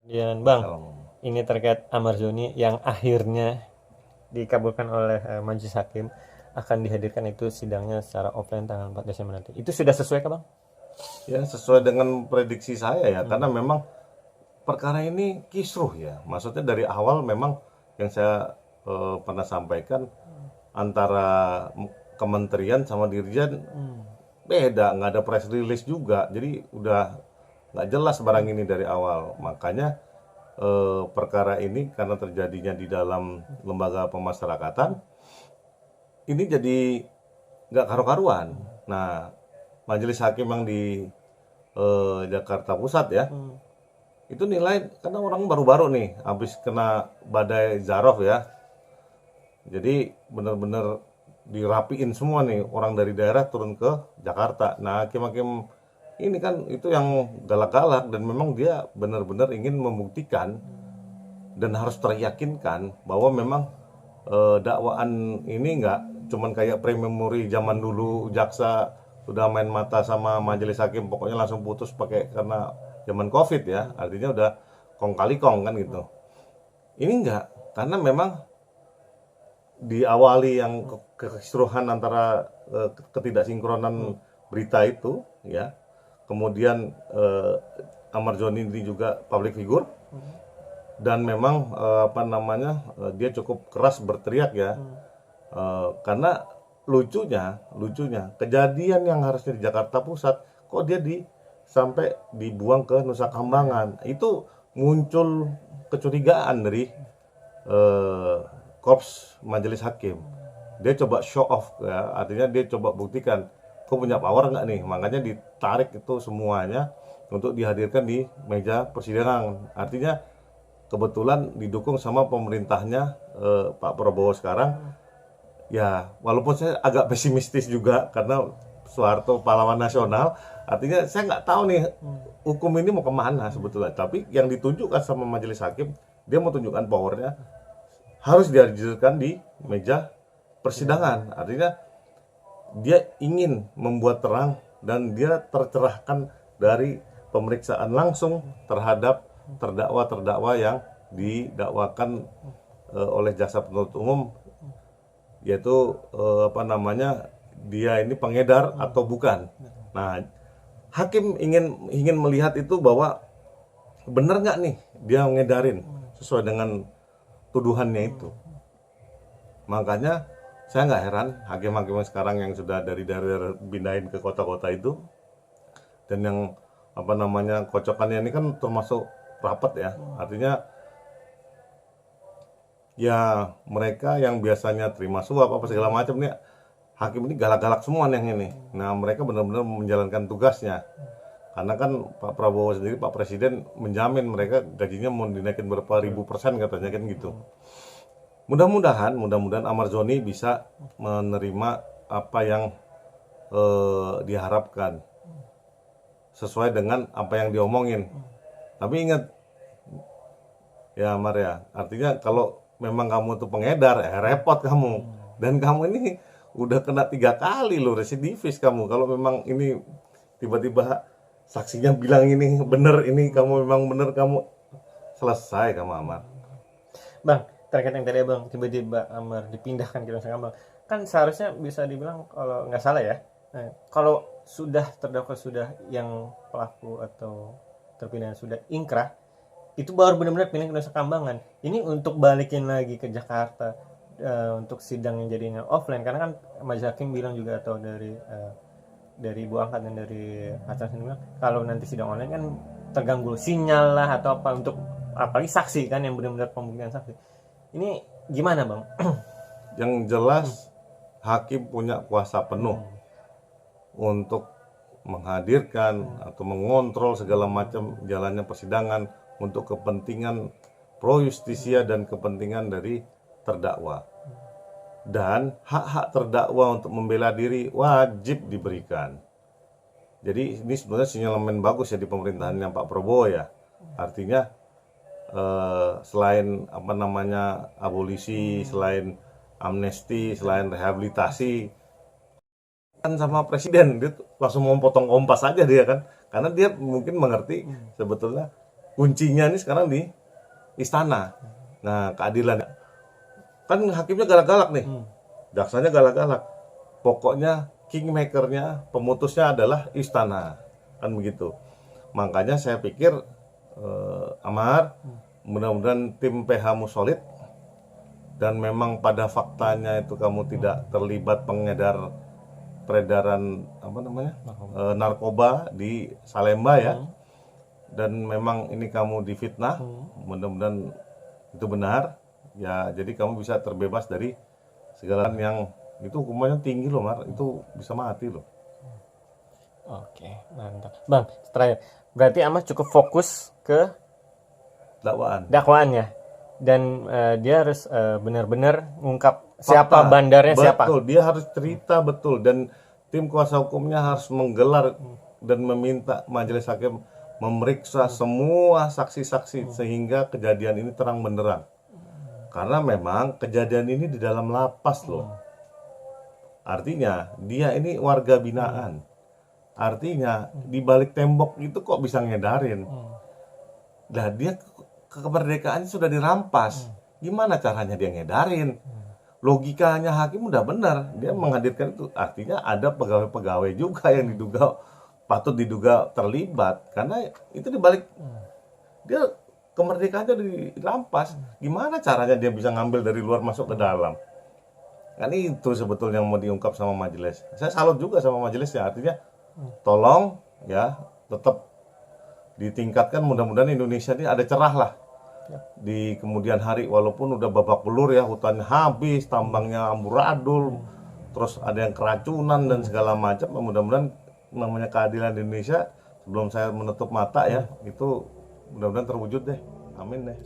Dan Bang, Salam. ini terkait Amar Zoni yang akhirnya dikabulkan oleh Majelis Hakim akan dihadirkan itu sidangnya secara offline tanggal 4 Desember nanti. Itu sudah sesuai kah Bang? Ya, sesuai dengan prediksi saya ya, Hmm. karena memang perkara ini kisruh ya. Maksudnya dari awal memang yang saya pernah sampaikan antara kementerian sama dirjen Hmm. beda, nggak ada press release juga. Jadi udah nggak jelas barang ini dari awal. Makanya perkara ini karena terjadinya di dalam lembaga pemasyarakatan, ini jadi nggak karu-karuan. Nah, majelis hakim yang di Jakarta Pusat ya, Hmm. itu nilai karena orang baru-baru nih habis kena badai Zarof ya, jadi benar-benar dirapiin semua nih orang dari daerah turun ke Jakarta. Nah, hakim-hakim ini kan itu yang galak-galak dan memang dia benar-benar ingin membuktikan dan harus teryakinkan bahwa memang dakwaan ini nggak cuman kayak prememori zaman dulu jaksa sudah main mata sama majelis hakim pokoknya langsung putus pakai karena zaman covid ya, artinya udah kong kali kong kan gitu. Ini enggak, karena memang diawali yang keseruhan antara ketidaksinkronan berita itu ya, kemudian Amar Joni ini juga public figure dan memang apa namanya dia cukup keras berteriak ya. Karena lucunya kejadian yang harusnya di Jakarta Pusat kok dia sampai dibuang ke Nusa Kambangan. Itu muncul kecurigaan dari eh, korps majelis hakim. Dia coba show off ya, artinya dia coba buktikan kok punya power nggak nih. Makanya ditarik itu semuanya untuk dihadirkan di meja persidangan. Artinya kebetulan didukung sama pemerintahnya Pak Prabowo sekarang. Ya, walaupun saya agak pesimistis juga karena Soeharto pahlawan nasional, artinya saya nggak tahu nih hukum ini mau kemana sebetulnya. Tapi yang ditunjukkan sama majelis hakim, dia mau tunjukkan powernya harus dihadirkan di meja persidangan. Artinya dia ingin membuat terang dan dia tercerahkan dari pemeriksaan langsung terhadap terdakwa-terdakwa yang didakwakan oleh jaksa penuntut umum, yaitu apa namanya dia ini pengedar atau bukan. Nah, hakim ingin melihat itu bahwa benar nggak nih dia ngedarin sesuai dengan tuduhannya itu. Makanya saya nggak heran hakim-hakim sekarang yang sudah dari daerah pindahin ke kota-kota itu dan yang apa namanya kocokannya ini kan termasuk rapat ya. Artinya ya mereka yang biasanya terima suap apa segala macam nih hakim ini galak-galak semua nih yang ini. Nah, mereka benar-benar menjalankan tugasnya. Karena kan Pak Prabowo sendiri, Pak Presiden menjamin mereka gajinya mau dinaikin berapa ribu persen katanya kan gitu. Mudah-mudahan Amar Zoni bisa menerima apa yang diharapkan sesuai dengan apa yang diomongin. Tapi ingat ya Amar ya, artinya kalau memang kamu tuh pengedar, repot kamu. Dan kamu ini udah kena 3 kali loh residivis kamu. Kalau memang ini tiba-tiba saksinya bilang ini bener, ini kamu memang bener, kamu selesai kamu Amar. Bang, terkait yang tadi Bang tiba-tiba Amar dipindahkan ke Nusa Kambangan. Kan seharusnya bisa dibilang kalau nggak salah ya. Kalau sudah terdakwa sudah yang pelaku atau terpidana sudah ingkrah, itu baru benar-benar pindah ke Nusa Kambangan. Ini untuk balikin lagi ke Jakarta untuk sidang yang jadinya offline karena kan majelis hakim bilang juga atau dari ibu angkat dan dari atas ini bilang kalau nanti sidang online kan terganggu sinyal lah atau apa untuk apalagi saksi kan yang benar-benar pembuktian saksi. Ini gimana bang? Yang jelas hakim punya kuasa penuh untuk menghadirkan atau mengontrol segala macam jalannya persidangan untuk kepentingan pro justisia dan kepentingan dari terdakwa. Dan hak-hak terdakwa untuk membela diri wajib diberikan. Jadi ini sebenarnya sinyalemen bagus ya di pemerintahannya Pak Prabowo ya. Artinya selain apa namanya abolisi, selain amnesti, selain rehabilitasi, kan sama presiden dia langsung mau potong kompas aja dia kan, karena dia mungkin mengerti sebetulnya kuncinya ini sekarang di istana. Nah, keadilan kan hakimnya galak-galak nih, jaksanya galak-galak. Pokoknya kingmakernya, pemutusnya adalah istana, kan begitu. Makanya saya pikir Amar, mudah-mudahan tim PH-mu solid dan memang pada faktanya itu kamu tidak terlibat peredaran apa namanya narkoba di Salemba ya, dan memang ini kamu difitnah, mudah-mudahan itu benar ya, jadi kamu bisa terbebas dari segala yang itu hukumannya tinggi loh Mar, itu bisa mati loh. Oke, mantap. Bang, terakhir. Berarti Amar cukup fokus ke dakwaannya. Dan dia harus benar-benar ngungkap siapa Fakta. bandarnya, siapa. Betul, dia harus cerita betul, dan tim kuasa hukumnya harus menggelar dan meminta majelis hakim memeriksa semua saksi-saksi sehingga kejadian ini terang benderang. Karena memang kejadian ini di dalam lapas loh. Artinya dia ini warga binaan. Artinya di balik tembok itu kok bisa ngedarin. Nah, dia kemerdekaannya sudah dirampas. Gimana caranya dia ngedarin? Logikanya hakim udah benar, dia menghadirkan itu. Artinya ada pegawai-pegawai juga yang patut diduga terlibat, karena itu dibalik dia kemerdekaannya dirampas. Gimana caranya dia bisa ngambil dari luar masuk ke dalam? Kan itu sebetulnya yang mau diungkap sama majelis. Saya salut juga sama majelisnya, artinya tolong ya tetap ditingkatkan, mudah-mudahan Indonesia ini ada cerah lah di kemudian hari, walaupun udah babak belur ya, hutannya habis, tambangnya amburadul, terus ada yang keracunan dan segala macam. Mudah-mudahan namanya keadilan di Indonesia, sebelum saya menutup mata ya, itu mudah-mudahan terwujud deh. Amin deh.